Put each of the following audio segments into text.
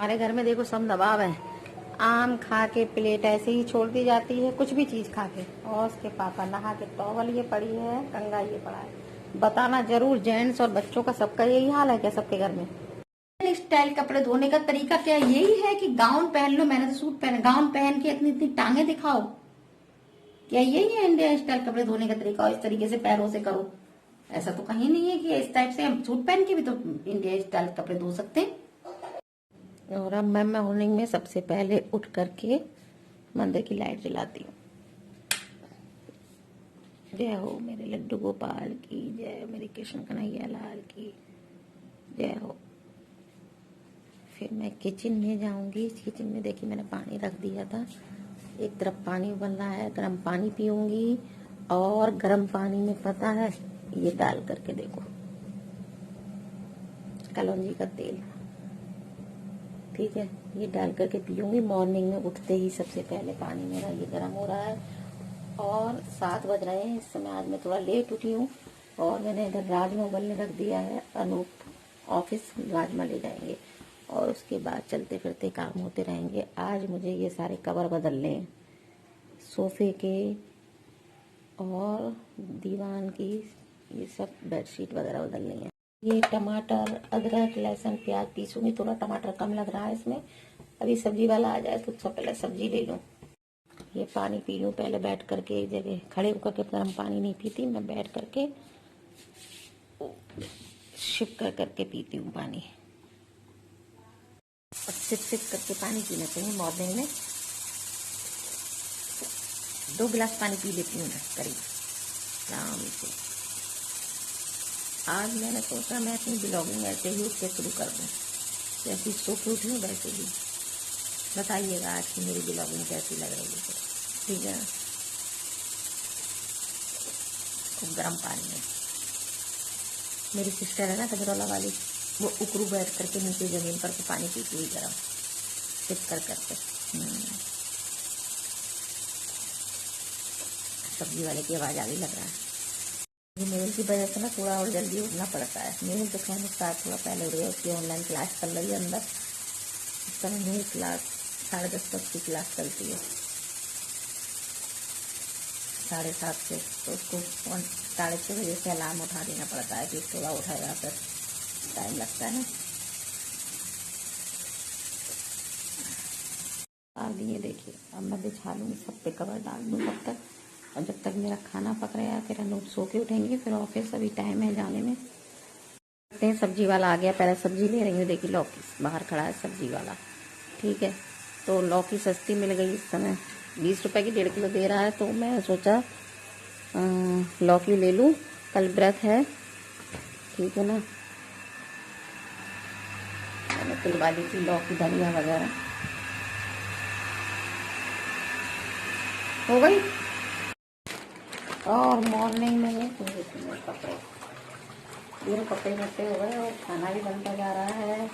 हमारे घर में देखो सब नवाब है। आम खा के प्लेट ऐसे ही छोड़ दी जाती है, कुछ भी चीज खा के। और उसके पापा नहा के टॉवल ये पड़ी है, कंगा ये पड़ा है। बताना जरूर, जेंट्स और बच्चों का सबका यही हाल है क्या सबके घर में? स्टाइल कपड़े धोने का तरीका क्या यही है कि गाउन पहन लो? मैंने तो सूट पहना, गाउन पहन के इतनी इतनी टांगे दिखाओ, क्या यही है इंडिया स्टाइल कपड़े धोने का तरीका? और इस तरीके से पैरों से करो, ऐसा तो कहीं नहीं है कि इस टाइप से हम सूट पहन के भी तो इंडिया स्टाइल कपड़े धो सकते हैं। और अब मैं मॉर्निंग में सबसे पहले उठ करके मंदिर की लाइट जलाती हूँ। जय हो मेरे लड्डू गोपाल की जय, मेरे कृष्ण कन्हैया लाल की जय हो। फिर मैं किचन में जाऊंगी। किचन में देखिए मैंने पानी रख दिया था, एक तरफ पानी उबल रहा है, गर्म पानी पीऊंगी। और गर्म पानी में पता है ये डाल करके देखो, कलौंजी का तेल, ठीक है, ये डाल करके पीऊंगी मॉर्निंग में उठते ही। सबसे पहले पानी मेरा ये गर्म हो रहा है और 7 बज रहे हैं इस समय। आज मैं थोड़ा लेट उठी हूँ और मैंने इधर राजमा उबलने रख दिया है। अनूप ऑफिस राजमा ले जाएंगे और उसके बाद चलते फिरते काम होते रहेंगे। आज मुझे ये सारे कवर बदलने हैं, सोफे के और दीवान की, ये सब बेडशीट वगैरह बदलनी है। ये टमाटर अदरक लहसुन प्याज पीसूंगी, थोड़ा टमाटर कम लग रहा है इसमें। अभी सब्जी वाला आ जाए तो सब पहले सब्जी ले लूं। ये पानी पी लूं पहले बैठ करके एक जगह। खड़े होकर के गर्म पानी नहीं पीती मैं, बैठ करके शिप कर करके पीती हूँ पानी। और सिप करके पानी पीना चाहिए मॉर्निंग में। 2 गिलास पानी पी लेती हूँ मैं करीब आराम से। आज मैंने सोचा मैं अपनी ब्लॉगिंग ऐसे ही उठ के शुरू कर दूँ, जैसी सो के उठी हूँ वैसे ही। बताइएगा आज की मेरी ब्लॉगिंग कैसी लग रही है, ठीक है। खूब गर्म पानी में मेरी सिस्टर है ना तगरौला वाली, वो उकरू बैठ करके नीचे जमीन पर के पानी पीती हुई गर्म सिप कर करके। सब्जी वाले की आवाज़ आ गई लग रहा है। मेल की वजह से ना थोड़ा और जल्दी उठना पड़ता है। मेल तो खैर स्टार्ट थोड़ा पहले उठ गया, उसकी ऑनलाइन क्लास चल रही है अंदर। इस समय मेरी क्लास 10:30 तक की क्लास चलती है, 7:30 से। तो उसको 6:30 बजे से अलार्म उठा देना पड़ता है कि थोड़ा उठाएगा, फिर टाइम लगता है ना। डाल दिए देखिए, अब मैं बिछा लूँगी, सब पे कवर डाल दूँ तब तक। और जब तक मेरा खाना पक रहा है फिर अनूप सो के उठेंगे, फिर ऑफिस अभी टाइम है जाने में। सब्जी वाला आ गया, पहले सब्जी ले रही हूँ। देखिए लौकी बाहर खड़ा है सब्जी वाला, ठीक है। तो लौकी सस्ती मिल गई इस समय, 20 रुपए की 1.5 किलो दे रहा है। तो मैं सोचा लौकी ले लूँ, कल व्रत है, ठीक है ना। मैंने तुलवा ली थी लौकी धनिया वगैरह, हो गई। और मॉर्निंग में कपड़े, मेरे कपड़े मोटे हो गए और खाना भी बनता जा रहा है,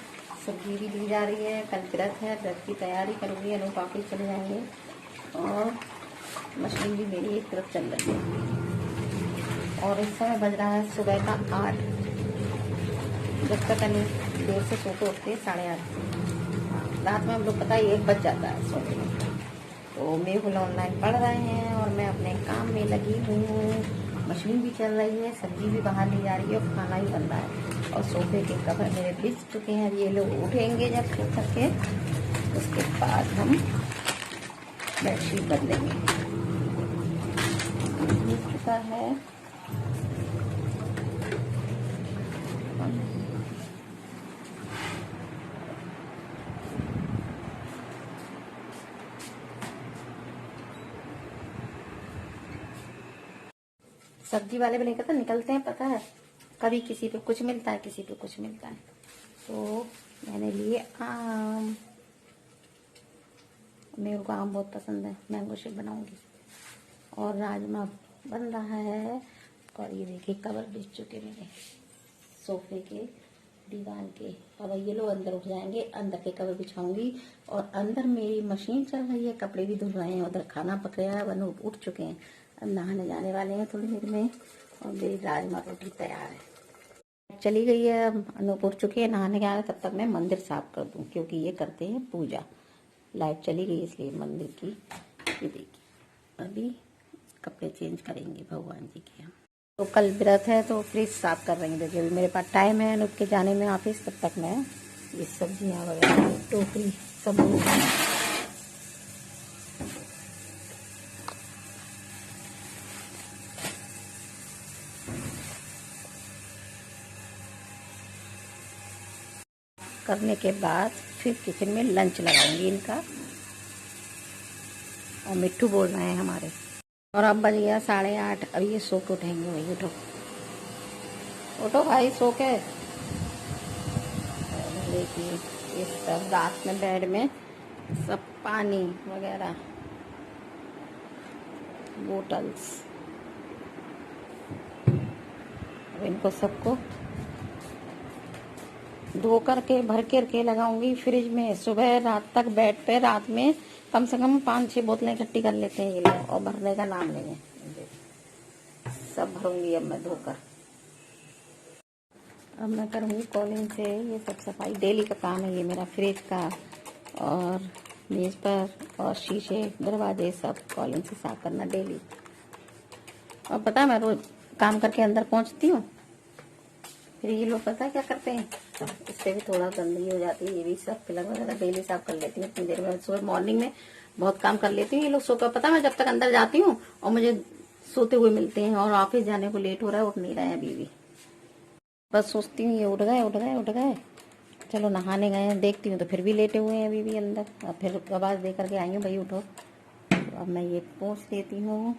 सब्जी भी दी जा रही है। कल व्रत है, व्रत की तैयारी करूँगी। अनूप ऑफिस चले जाएंगे और मशीन भी मेरी एक तरफ चल रही है। और इस समय बज रहा है सुबह का 8। जब तक अनूप देर से सोते उठते 8:30, रात में हम लोग पता है 1 बज जाता है सोने में। तो मेहुल ऑनलाइन पढ़ रहे हैं और मैं अपने काम में लगी हूँ। मशीन भी चल रही है, सब्जी भी बाहर ली जा रही है और खाना भी बन रहा है। और सोफे के कवर मेरे बिछ चुके हैं। ये लोग उठेंगे जब सो करके, उसके बाद हम बेडशीट बदलेंगे। बिछ चुका है। सब्जी वाले भी नहीं कहता निकलते हैं, पता है, कभी किसी पे कुछ मिलता है, किसी पे कुछ मिलता है। तो मैंने लिए आम, मेरे को आम बहुत पसंद है, मैंगो शेक बनाऊंगी। और राजमा बन रहा है। और ये देखिए कवर बिछ चुके मेरे सोफे के, दीवान के। अब ये लोग अंदर उठ जाएंगे, अंदर के कवर बिछाऊंगी। और अंदर मेरी मशीन चल रही है, कपड़े भी धुल रहे हैं, उधर खाना पक गया है, वरना उठ चुके हैं। अब नहाने जाने वाले हैं थोड़ी देर में और मेरी राजमा रोटी तैयार है। चली गई है, अब अनूप उठ चुकी है, नहाने गया है, तब तक मैं मंदिर साफ कर दूं क्योंकि ये करते हैं पूजा। लाइट चली गई इसलिए मंदिर की। ये देखिए अभी कपड़े चेंज करेंगे भगवान जी के हम। तो कल व्रत है तो फ्रिज साफ कर रही हूँ। देखिए अभी मेरे पास टाइम है अनूप के जाने में ऑफिस, तब तक मैं ये सब्जियाँ वगैरह टोकरी सब करने के बाद फिर किचन में लंच लगाऊंगी इनका। और मिट्टू बोल रहे हैं हमारे। और अब बज गया 8:30। अब ये सो के उठेंगे। भाई उठो उठो भाई सो के। देखिए ये सब रात में बेड में सब पानी वगैरह बोटल्स, अब इनको सबको धो करके भर के लगाऊंगी फ्रिज में। सुबह रात तक बेड पे रात में कम से कम 5-6 बोतलें इकट्ठी कर लेते हैं ये लोग, और भरने का नाम नहीं है। सब भरूंगी अब मैं धोकर। अब मैं करूंगी कॉलिंग से ये सब सफाई। डेली का काम है ये मेरा, फ्रिज का और मेज पर और शीशे दरवाजे सब कॉलिंग से साफ करना डेली। और पता है मैं रोज काम करके अंदर पहुंचती हूँ, फिर ये लोग पता है क्या करते हैं, इससे भी थोड़ा गंदगी हो जाती है। ये भी सब फिल्म वगैरह डेली साफ कर लेती हूँ इतनी देर में। सुबह मॉर्निंग में बहुत काम कर लेती हूँ। ये लोग सोकर पता मैं जब तक अंदर जाती हूँ और मुझे सोते हुए मिलते हैं, और ऑफिस जाने को लेट हो रहा है, उठ नहीं रहे हैं अभी भी। बस सोचती हूँ ये उठ गए, चलो नहाने गए हैं, देखती हूँ तो फिर भी लेटे हुए हैं अभी भी अंदर। और फिर आवाज दे करके आई हूँ भाई उठो। तो अब मैं ये पोंछ देती हूँ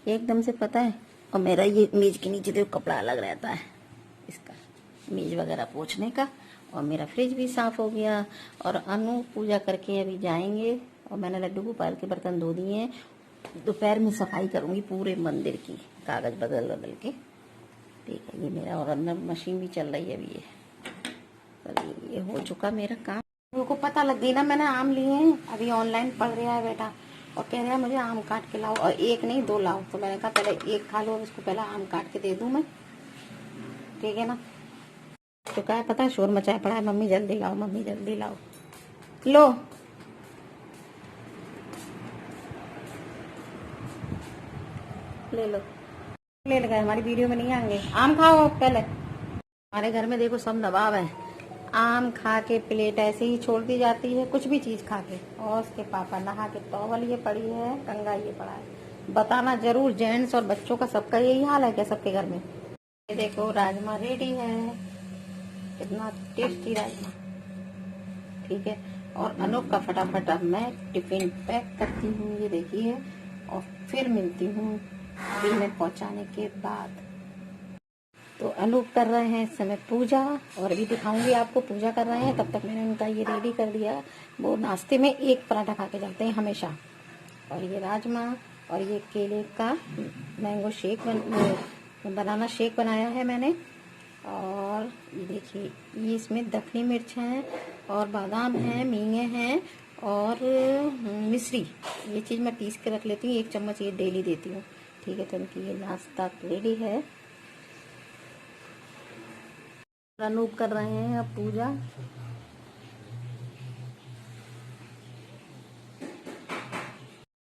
एकदम से, पता है। और मेरा ये मेज के नीचे तो कपड़ा अलग रहता है इसका, मेज वगैरह पोंछने का। और मेरा फ्रिज भी साफ हो गया। और अनु पूजा करके अभी जाएंगे, और मैंने लड्डू गोपाल के बर्तन धो दिए हैं। दोपहर में सफाई करूंगी पूरे मंदिर की, कागज बदल के। ठीक है ये मेरा, और अंदर मशीन भी चल रही है अभी। ये हो चुका मेरा काम। उनको पता लग गई ना मैंने आम लिए हैं। अभी ऑनलाइन पढ़ रहा है बेटा और कह रहा है मुझे आम काट के लाओ, और एक नहीं 2 लाओ। तो मैंने कहा पहले एक खा लो, उसको पहले आम काट के दे दूं मैं, ठीक है ना। तो क्या है पता है, शोर मचाया पड़ा है, मम्मी जल्दी लाओ, मम्मी जल्दी लाओ। लो ले लो, ले लगा। हमारी वीडियो में नहीं आएंगे। आम खाओ पहले। हमारे घर में देखो सब नवाब है, आम खा के प्लेट ऐसे ही छोड़ दी जाती है, कुछ भी चीज खा के। और उसके पापा नहा के टॉवल ये पड़ी है, कंगा ये पड़ा है। बताना जरूर, जेंट्स और बच्चों का सबका यही हाल है क्या सबके घर में। ये देखो राजमा रेडी है, कितना टेस्टी राजमा, ठीक है। और अनूप का फटाफट अब मैं टिफिन पैक करती हूँ, ये देखिए। और फिर मिलती हूँ बिल में पहुंचाने के बाद। तो अनूप कर रहे हैं इस समय पूजा, और अभी दिखाऊंगी आपको पूजा कर रहे हैं। तब तक मैंने उनका ये रेडी कर दिया। वो नाश्ते में एक पराठा खा के जाते हैं हमेशा। और ये राजमा, और ये केले का मैंगो शेक बनाना शेक बनाया है मैंने। और ये देखिए ये इसमें दखनी मिर्च है, और बादाम है, मींगे हैं, और मिश्री। ये चीज मैं पीस के रख लेती हूँ, 1 चम्मच ये डेली देती हूँ, ठीक है। तो इनकी ये नाश्ता रेडी है। अनूप कर रहे हैं अब पूजा।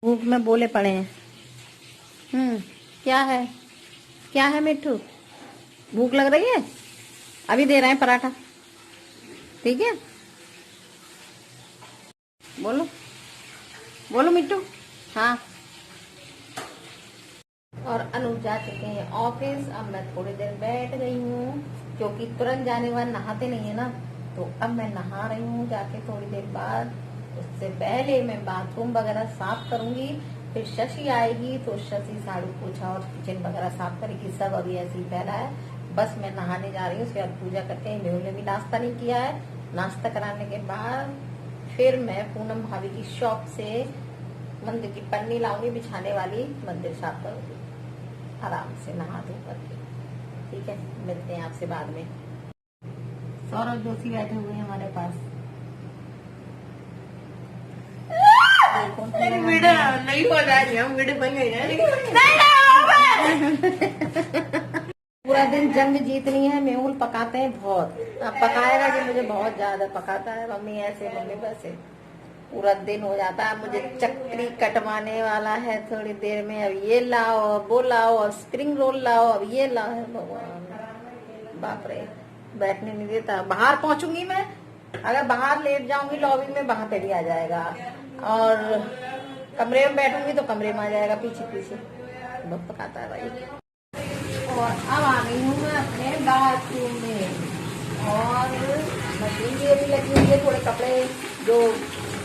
भूख में बोले पड़े हैं। क्या है, क्या है मिट्टू, भूख लग रही है? अभी दे रहे हैं पराठा, ठीक है। बोलो बोलो मिट्टू। हाँ। और अनूप जा चुके हैं ऑफिस। अब मैं थोड़ी देर बैठ गई हूँ, क्योंकि तुरंत जाने वाले नहाते नहीं है ना। तो अब मैं नहा रही हूँ जाके थोड़ी देर बाद। उससे पहले मैं बाथरूम वगैरह साफ करूंगी। फिर शशि आएगी तो शशि झाड़ू पोछा और किचन वगैरह साफ करेगी। सब अभी ऐसे ही फैला है, बस मैं नहाने जा रही हूँ। उसके बाद पूजा करके मेहुल ने भी नाश्ता नहीं किया है। नाश्ता कराने के बाद फिर मैं पूनम भाभी की शॉप से मंदिर की पन्नी लाऊंगी बिछाने वाली, मंदिर साफ करूंगी आराम से नहा धो करके, ठीक है। मिलते हैं आपसे बाद में। सौरभ जोशी बैठे हुए हैं हमारे पास। वीडियो नहीं हो रहा है, हम वीडियो बन गई है। पूरा पूरा दिन जंग जीतनी है। मेहुल पकाते हैं बहुत, अब पकाएगा कि मुझे बहुत ज्यादा पकाता है। मम्मी ऐसे, मम्मी वैसे, पूरा दिन हो जाता है। मुझे चक्री कटवाने वाला है थोड़ी देर में। अब ये लाओ, अब वो लाओ, अब स्प्रिंग रोल लाओ, अब ये लाओ। भगवान, बाप रे, बैठने नहीं देता। बाहर पहुंचूंगी मैं, अगर बाहर लेट जाऊंगी लॉबी में, वहां पे भी आ जाएगा, और कमरे में बैठूंगी तो कमरे में आ जाएगा पीछे पीछे। बहुत पकाता है भाई। और अब आ गई हूँ मैं अपने बाथरूम में, और मशीन भी अभी लगी हुई है। थोड़े कपड़े जो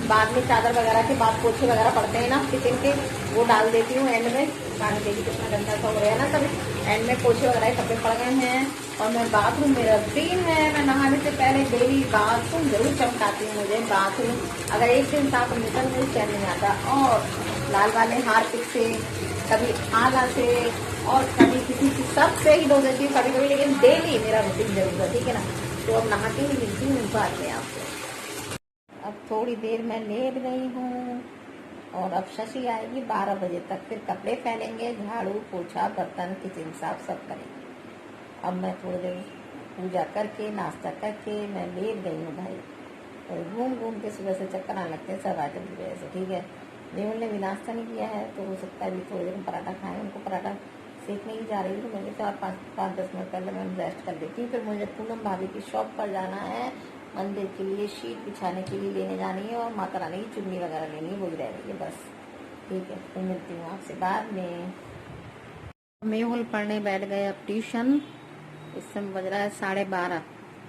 बाद में चादर वगैरह के बाद पोछे वगैरह पड़ते हैं ना किचन के, वो डाल देती हूँ एंड में। पानी देखिए कितना गंदा सा हो रहा है ना, सब एंड में पोछे वगैरह कपड़े पड़ गए हैं। और मैं बाथरूम, मेरा रूटीन है, मैं नहाने से पहले डेली बाथरूम जरूर चमकाती हूँ। मुझे बाथरूम अगर एक दिन साफ निकल मुझे चैन नहीं आता। और लाल वाले हार्पिक से, कभी आला से, और कभी किसी से, सबसे ही धो देती हूँ कभी कभी, लेकिन डेली मेरा रूटीन जरूर है, ठीक है ना। तो अब नहाती हुई मिलती हूँ बाद में आपको। अब थोड़ी देर मैं लेट गई हूँ, और अब शशि आएगी 12 बजे तक। फिर कपड़े फैलेंगे, झाड़ू पोछा बर्तन किचन साफ सब करेंगे। अब मैं थोड़ी देर पूजा करके नाश्ता करके मैं लेट गई हूँ भाई। और घूम घूम के सुबह से चक्कर आने लगते हैं सब आइटम की वजह से, ठीक है। मेहुल ने भी नाश्ता नहीं किया है, तो हो सकता है भी थोड़ी देर में पराठा खाएं। उनको पराठा सीखने ही जा रही हूँ, तो मुझे 4-5-10 मिनट पहले मैं रेस्ट कर देती हूँ। फिर मुझे पूनम भाभी की शॉप पर जाना है, मंदिर के लिए शीट बिछाने के लिए लेने जानी है, और माता रानी की चुन्नी वगैरह लेनी है, वो भी रह गई है बस, ठीक है। तो मिलती हूँ आपसे बाद में। मेहुल पढ़ने बैठ गए अब ट्यूशन। इस समय बज रहा है 12:30,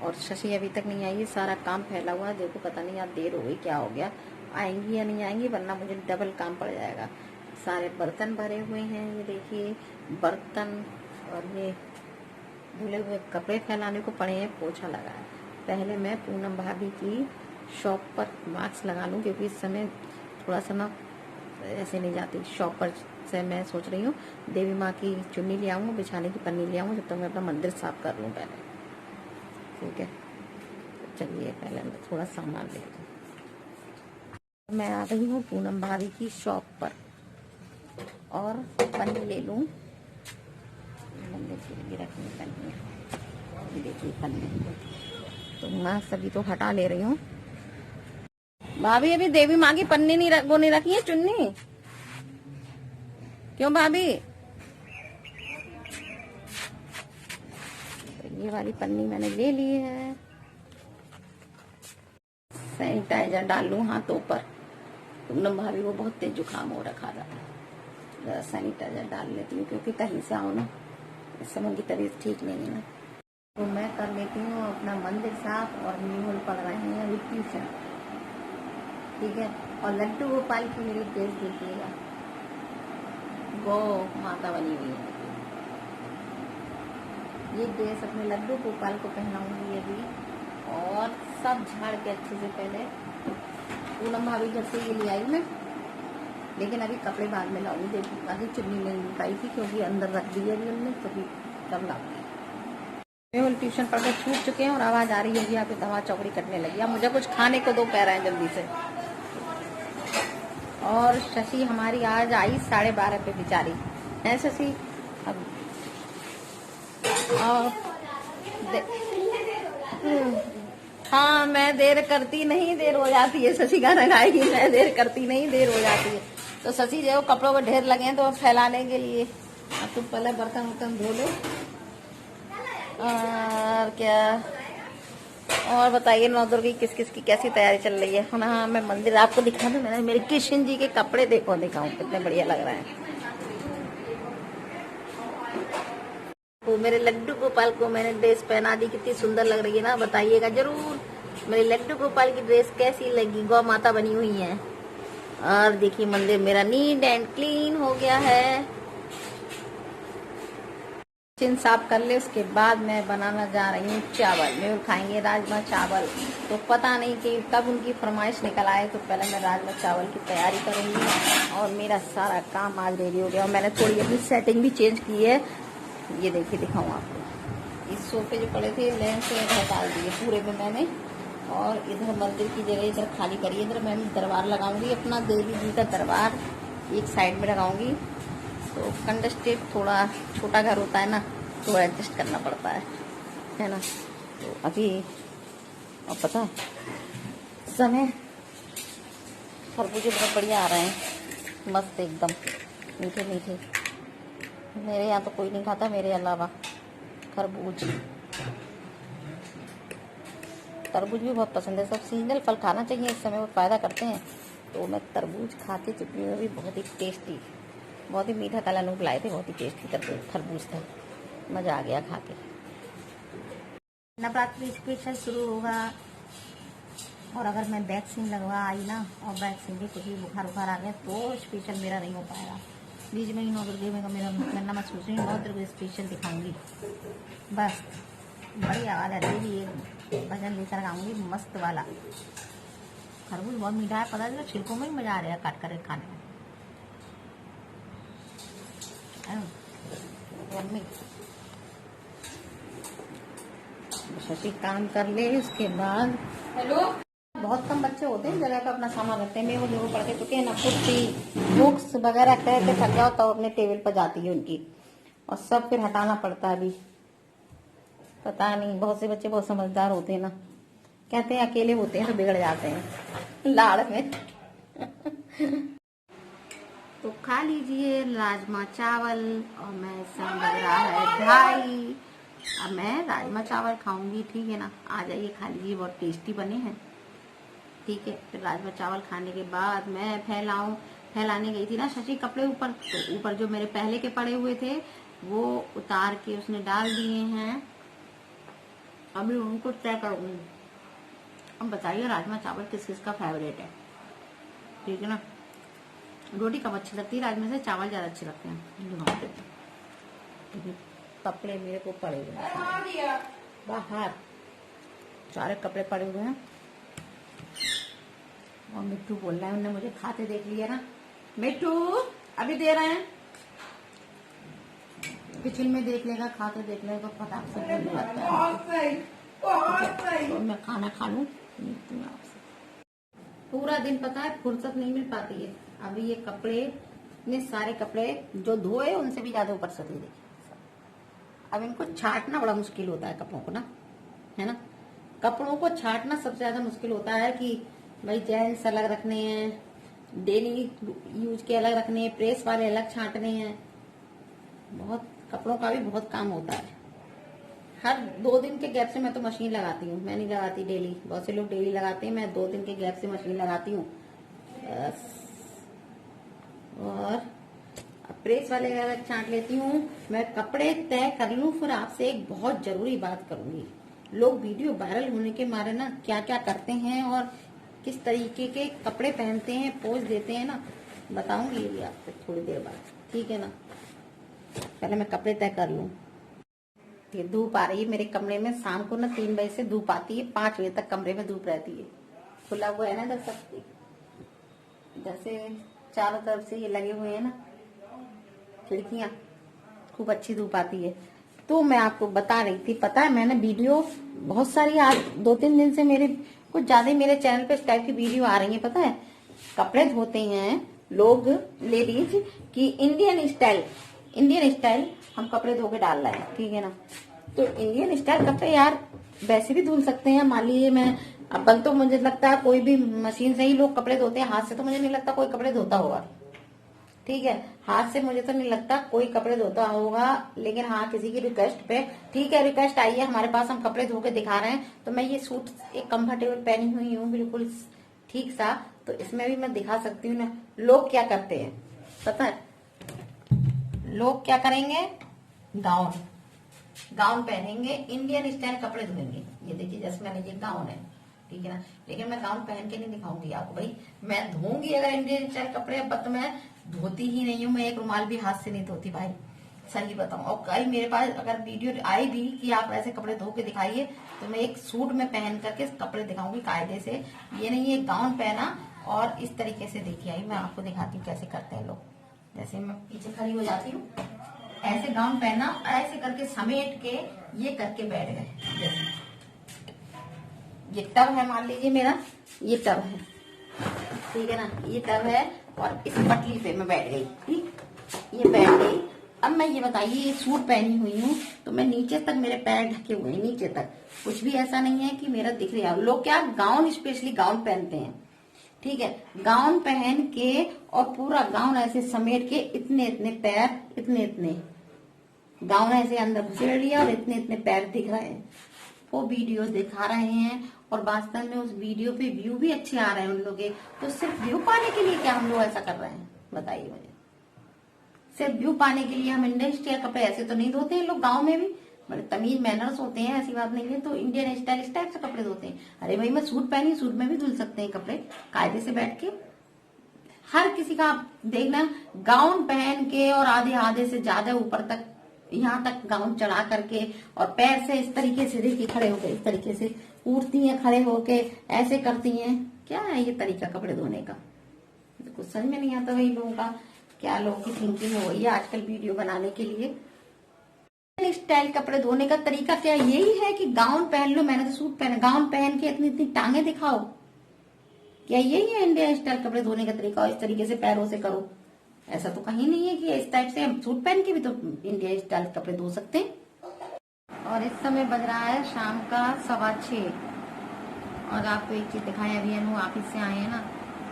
और शशि अभी तक नहीं आई है। सारा काम फैला हुआ है, देखो पता नहीं यार देर हो गई, क्या हो गया, आएंगी या नहीं आएंगी, वरना मुझे डबल काम पड़ जाएगा। सारे बर्तन भरे हुए हैं, ये देखिए बर्तन, और ये धुले हुए कपड़े फैलाने को पड़े हैं, पोछा लगा है। पहले मैं पूनम भाभी की शॉप पर मास्क लगा लूं, क्योंकि इस समय थोड़ा सा ना ऐसे नहीं जाती शॉप पर से। मैं सोच रही हूँ देवी माँ की चुन्नी ले आऊँ, बिछाने की पन्नी ले आऊँ, जब तक मैं अपना मंदिर साफ कर लूँ पहले, ठीक है। तो चलिए पहले मैं थोड़ा सामान ले लूँ। मैं आ गई हूँ पूनम भाभी की शॉप पर, और पन्नी ले लूँ मंदिर के लिए रखनी पन्नी। देखिए पन्नी तो मैं सभी तो हटा ले रही हूँ। भाभी अभी देवी माँ की पन्नी नहीं वो नहीं रखी है, चुन्नी क्यों भाभी? ये वाली पन्नी मैंने ले ली है। सैनिटाइजर डाल लूं हाथों पर। पूनम भाभी को बहुत तेज जुकाम हो रखा था, सैनिटाइजर डाल लेती हूँ, क्योंकि कहीं से आओ ना, इस समय उनकी तबीयत ठीक नहीं है। तो मैं कर लेती हूँ अपना मंदिर साफ, और मेहुल पढ़ रहे हैं अभी ट्यूशन, ठीक है। और लड्डू गोपाल की मेरी ड्रेस देखिएगा, वो माता बनी हुई है। ये ड्रेस अपने लड्डू गोपाल को पहनाऊंगी अभी, और सब झाड़ के अच्छे से। पहले पूनम भाभी घर से ये ले आई मैं, लेकिन अभी कपड़े बाद में लाऊंगी। देखिए अभी चुन्नी नहीं मिल पाई थी, क्योंकि अंदर रख दी है अभी हमने, तभी कब लाऊंगी। मेहुल ट्यूशन पढ़ के छूट चुके हैं, और आवाज आ रही होगी यहाँ पे दवा चौकड़ी कटने लगी। अब मुझे कुछ खाने को दो, कह रहे हैं जल्दी से। और शशि हमारी आज आई 12:30 पे बेचारी है शशि। अब हाँ, मैं देर करती नहीं, देर हो जाती है। शशि गाना गाएगी, मैं देर करती नहीं, देर हो जाती है। तो शशि जो कपड़ों में ढेर लगे हैं तो फैलाने के लिए, अब तुम पहले बर्तन वर्तन धो लो। और क्या, और बताइए नवदुर्गा की किस किस की कैसी तैयारी चल रही है। हाँ, मैं मंदिर आपको दिखा दूं। मैंने मेरे कृष्ण जी के कपड़े देखो, दिखाऊं कितने बढ़िया लग रहे हैं। वो मेरे लड्डू गोपाल को मैंने ड्रेस पहना दी, कितनी सुंदर लग रही है ना, बताइएगा जरूर मेरे लड्डू गोपाल की ड्रेस कैसी लगी। गौ माता बनी हुई है। और देखिए मंदिर मेरा नीट एंड क्लीन हो गया है। किचन साफ कर ले, उसके बाद मैं बनाना जा रही हूँ चावल। मेहुल खाएंगे राजमा चावल, तो पता नहीं कि कब उनकी फरमाइश निकल आए। तो पहले मैं राजमा चावल की तैयारी करूंगी, और मेरा सारा काम आज रेडी हो गया। और मैंने थोड़ी अपनी सेटिंग भी चेंज की है, ये देखिए दिखाऊं आपको। इस सोफे जो पड़े थे लैंप से इधर डाल दिए पूरे में मैंने, और इधर मंदिर की जगह इधर खाली करी है। इधर मैं दरबार लगाऊंगी, अपना देवी जी का दरबार एक साइड में लगाऊंगी। तो कंडस्टेड थोड़ा छोटा घर होता है ना, तो एडजस्ट करना पड़ता है ना। तो अभी अब पता है समय खरबूजे बहुत बढ़िया आ रहे हैं, मस्त एकदम मीठे मीठे। मेरे यहाँ तो कोई नहीं खाता मेरे अलावा खरबूज। तरबूज भी बहुत पसंद है, सब सीजनल फल खाना चाहिए, इस समय वो फ़ायदा करते हैं। तो मैं तरबूज खाती चुकी हूँ, भी बहुत ही टेस्टी, बहुत ही मीठा। कल अनूप लाए थे, बहुत ही टेस्टी तरबूज खरबूज था, मज़ा आ गया खा के। नवरात्रि स्पेशल शुरू होगा, और अगर मैं वैक्सीन लगवा आई ना और वैक्सीन भी कुछ भी बुखार उखार आ गया तो स्पेशल मेरा नहीं हो पाएगा। बीच में ही 9 दुर्गे में मेरा मैं महसूस नहीं, 9 दुर्गे स्पेशल दिखाऊंगी बस। बड़ी आवाज़ आ रही है, एक भजन लेकर गाऊंगी मस्त वाला। खरबूज बहुत मीठा है, पता चला छिलकों में ही मजा आ रहा है काट कर खाने में। मम्मी शशि काम कर ले, उसके बाद हेलो। बहुत कम बच्चे होते हैं जगह पे अपना सामान रखते हैं। मैं वो जरूर पढ़ के चुके हैं ना, कुर्सी बुक्स वगैरह कह के थक जाओ तो अपने टेबल पर जाती है उनकी, और सब फिर हटाना पड़ता है। अभी पता नहीं, बहुत से बच्चे बहुत समझदार होते हैं ना, कहते हैं अकेले होते हैं तो बिगड़ जाते हैं लाड़ में। तो खा लीजिए राजमा चावल, और मैं समय लग रहा है 2:30। अब मैं राजमा चावल खाऊंगी, ठीक है ना। आ जाइए खा लीजिए, बहुत टेस्टी बने हैं, ठीक है। फिर राजमा चावल खाने के बाद मैं फैलाने गई थी ना शशि कपड़े ऊपर, तो ऊपर जो मेरे पहले के पड़े हुए थे वो उतार के उसने डाल दिए हैं। अभी उनको तय करूंगी। अब बताइए राजमा चावल किस किस का फेवरेट है, ठीक है ना। रोटी कम अच्छी लगती है राजमा से, चावल ज्यादा अच्छे लगते हैं। कपड़े मेरे को पड़े हुए हैं बाहर, सारे कपड़े पड़े हुए हैं। और मिट्टू बोल रहा है, उन्होंने मुझे खाते देख लिया ना। मिट्टू अभी दे रहे हैं, किचन में देख लेगा, खाते देख लेगा तो फटाक से बोलने लगता है। तो मैं खाना खा लूं, पूरा दिन पता है फुर्सत नहीं मिल पाती है। अभी ये कपड़े, इतने सारे कपड़े जो धोए उनसे भी ज्यादा ऊपर सती देखिए। अब इनको छाटना बड़ा मुश्किल होता है कपड़ों को ना, है ना। कपड़ों को छाटना सबसे ज्यादा मुश्किल होता है कि भाई जेंट्स अलग रखने हैं, डेली यूज के अलग रखने हैं, प्रेस वाले अलग छाटने हैं। बहुत कपड़ों का भी बहुत काम होता है। हर 2 दिन के गैप से मैं तो मशीन लगाती हूँ, मैं नहीं लगाती डेली। बहुत से लोग डेली लगाते हैं, मैं 2 दिन के गैप से मशीन लगाती हूँ बस। और प्रेस वाले अलग छांट लेती हूँ। मैं कपड़े तय कर लूँ, फिर आपसे एक बहुत जरूरी बात करूंगी। लोग वीडियो वायरल होने के मारे ना क्या क्या करते हैं और किस तरीके के कपड़े पहनते हैं, पोज देते हैं ना, बताऊंगी ये भी आपसे थोड़ी देर बाद, ठीक है ना। पहले मैं कपड़े तय कर लूँ। ये धूप आ रही है मेरे कमरे में, शाम को ना 3 बजे से धूप आती है, 5 बजे तक कमरे में धूप रहती है। खुला हुआ है ना इधर सब, जैसे चारों तरफ से ये लगे हुए हैं ना खिड़कियां, खूब अच्छी धूप आती है। तो मैं आपको बता रही थी, पता है मैंने वीडियो बहुत सारी आज 2-3 दिन से मेरे कुछ ज्यादा मेरे चैनल पे इस टाइप की वीडियो आ रही है। पता है कपड़े धोते हैं लोग, लेडीज की इंडियन स्टाइल हम कपड़े धो के डाल रहे हैं, ठीक है ना। तो इंडियन स्टाइल कपड़े यार वैसे भी धुल सकते हैं। मान लीजिए मैं अपन, तो मुझे लगता है कोई भी मशीन से ही लोग कपड़े धोते हैं, हाथ से तो मुझे नहीं लगता कोई कपड़े धोता होगा, ठीक है। हाथ से मुझे तो नहीं लगता कोई कपड़े धोता होगा, लेकिन हाँ किसी की रिक्वेस्ट पे, ठीक है, रिक्वेस्ट आई है हमारे पास, हम कपड़े धो के दिखा रहे हैं। तो मैं ये सूट एक कंफर्टेबल पहनी हुई हूँ बिल्कुल ठीक सा, तो इसमें भी मैं दिखा सकती हूँ ना। लोग क्या करते हैं पता है, लोग क्या करेंगे, गाउन पहनेंगे, इंडियन स्टाइल कपड़े धोएंगे। ये देखिए जैसे मैंने ये गाउन है, ठीक है ना, लेकिन मैं गाउन पहन के नहीं दिखाऊंगी आपको। भाई मैं धोऊंगी अगर इंडियन स्टाइल कपड़े, तो मैं धोती ही नहीं हूँ। मैं एक रुमाल भी हाथ से नहीं धोती भाई, सही बताऊं। और कल मेरे पास अगर वीडियो आई भी कि आप ऐसे कपड़े धो के दिखाइए, तो मैं एक सूट में पहन करके कपड़े दिखाऊंगी कायदे से। ये नहीं है गाउन पहना और इस तरीके से देखिए आई, मैं आपको दिखाती हूँ कैसे करते हैं लोग। जैसे मैं पीछे खड़ी हो जाती हूँ, ऐसे गाउन पहना, ऐसे करके समेट के ये करके बैठ गए। जैसे ये टब है, मान लीजिए मेरा ये टब है, ठीक है ना, ये टब है और इस पटली पे मैं बैठ गई, ठीक, ये बैठ गई। अब मैं ये बताइए, ये सूट पहनी हुई हूँ तो मैं नीचे तक मेरे पैर ढके हुए हैं, नीचे तक कुछ भी ऐसा नहीं है कि मेरा दिख रहा है। लोग क्या गाउन, स्पेशली गाउन पहनते हैं, ठीक है, गाउन पहन के और पूरा गाउन ऐसे समेट के इतने इतने पैर, इतने इतने गाउन ऐसे अंदर घुसेड़ लिया और इतने इतने पैर दिख रहे हैं, वो वीडियो दिखा रहे हैं। और वास्तव में उस वीडियो पे व्यू भी अच्छे आ रहे हैं उन लोग के। तो सिर्फ व्यू पाने के लिए क्या हम लोग ऐसा कर रहे हैं, बताइए मुझे। सिर्फ व्यू पाने के लिए हम इंडियन स्टाइल कपड़े ऐसे तो नहीं धोते हैं लोग, गाँव में भी बड़े तमीज मैनर्स होते हैं, ऐसी बात नहीं है। तो इंडियन स्टाइल इस टाइप से कपड़े धोते हैं। अरे भाई, मैं सूट पहनी, सूट में भी धुल सकते हैं कपड़े कायदे से बैठ के। हर किसी का आप देखना, गाउन पहन के और आधे आधे से ज्यादा ऊपर तक, यहाँ तक गाउन चढ़ा करके और पैर से इस तरीके से देखिए खड़े होकर इस तरीके से उठती हैं, खड़े होके ऐसे करती हैं। क्या है ये तरीका कपड़े धोने का? कुछ समझ में नहीं आता भाई लोगों का, क्या लोगों की थिंकिंग हो रही है आजकल वीडियो बनाने के लिए। स्टाइल कपड़े धोने का तरीका क्या यही है कि गाउन पहन लो, मैंने तो सूट पहना, गाउन पहन के इतनी इतनी टांगे दिखाओ? क्या यही है इंडियन स्टाइल कपड़े धोने का तरीका? और इस तरीके से पैरों से करो? ऐसा तो कहीं नहीं है कि इस टाइप से हम सूट पहन के भी तो इंडियन स्टाइल कपड़े धो सकते हैं। और इस समय बज रहा है शाम का 6:15। और आपको एक चीज दिखाया, अभी अनु ऑफिस से आए हैं ना,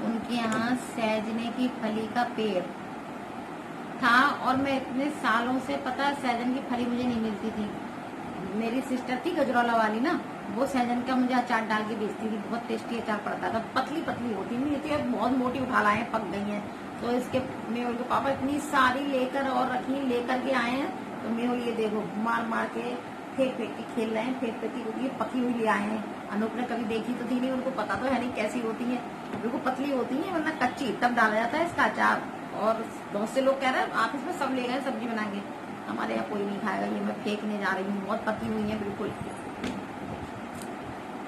उनके यहाँ सहजने की फली का पेड़ था। और मैं इतने सालों से, पता है, सहजन की फली मुझे नहीं मिलती थी। मेरी सिस्टर थी गजरौला वाली ना, वो सहजन का मुझे अचार डाल के बेचती थी, बहुत टेस्टी अचार पड़ता था। पतली पतली होती नहीं थी, अब बहुत मोटी उठा लाए, पक गई है। तो इसके मेहुल के पापा इतनी सारी लेकर और रखी, लेकर के आए हैं। तो मेहुल ये देखो मार मार के फेंक फेंक के खेल रहे हैं, फेंक फेंक के पकी हुई ले आए हैं। अनूप ने कभी देखी तो थी नहीं, उनको पता तो है नहीं कैसी होती है, बिल्कुल पतली होती है, वरना कच्ची तब डाला जाता है इसका अचार। और बहुत से लोग कह रहे हैं आप इसमें सब ले गए सब्जी बना के, हमारे यहाँ कोई नहीं खाएगा, ये मैं फेंकने जा रही हूँ। बहुत पकी हुई है बिल्कुल,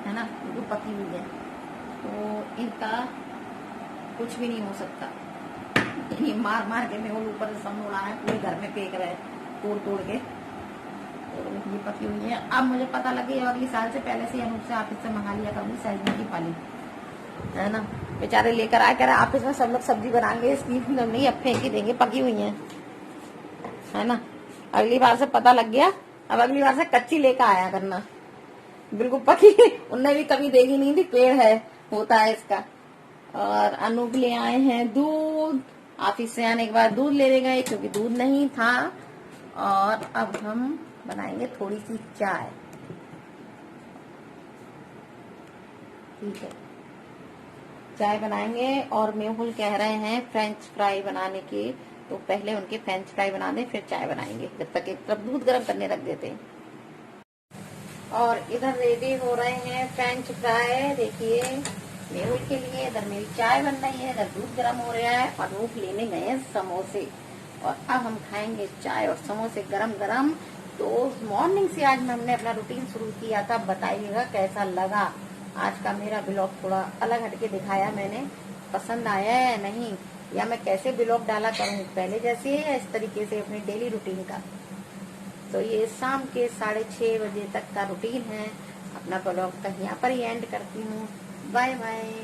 है ना, बिल्कुल पकी हुई है, तो इनका कुछ भी नहीं हो सकता। ये मार मार के मेहुल ऊपर से सब उड़ा है, पूरे घर में फेंक रहे तोड़ तोड़ के। तो ये पकी हुई है। अब मुझे पता लगे अगले साल से पहले से अनूप से ऑफिस से मंगा लिया करूंगी सहजन की फली, है ना। बेचारे लेकर आए, कह रहे ऑफिस में सब लोग सब्जी बनाएंगे इसकी, नहीं अब फेंक ही देंगे, पकी हुई है ना। अगली बार से पता लग गया, अब अगली बार से कच्ची लेकर आया करना, बिल्कुल पकी। उनने भी कभी देखी नहीं थी, पेड़ है, होता है इसका। और अनूप ले आए हैं दूध, ऑफिस से आने के बाद दूध ले गए क्योंकि दूध नहीं था। और अब हम बनाएंगे थोड़ी सी चाय, ठीक है, चाय बनाएंगे। और मेहुल कह रहे हैं फ्रेंच फ्राई बनाने के, तो पहले उनके फ्रेंच फ्राई बना दें फिर चाय बनाएंगे, जब तक एक तरफ दूध गर्म करने रख देते हैं। और इधर रेडी हो रहे हैं फ्रेंच फ्राई, देखिए मेहुल के लिए, इधर मेरी चाय बन रही है, इधर दूध गर्म हो रहा है। और अनूप लेने गए हैं समोसे, और अब हम खाएंगे चाय और समोसे गरम गरम। तो मॉर्निंग से आज हमने अपना रूटीन शुरू किया था, बताइएगा कैसा लगा आज का मेरा ब्लॉग। थोड़ा अलग हटके दिखाया मैंने, पसंद आया है नहीं, या मैं कैसे ब्लॉग डाला करूँ पहले जैसे है इस तरीके से अपनी डेली रूटीन का। तो ये शाम के 6:30 बजे तक का रूटीन है। अपना ब्लॉग का यहाँ पर ही एंड करती हूँ। Bye bye.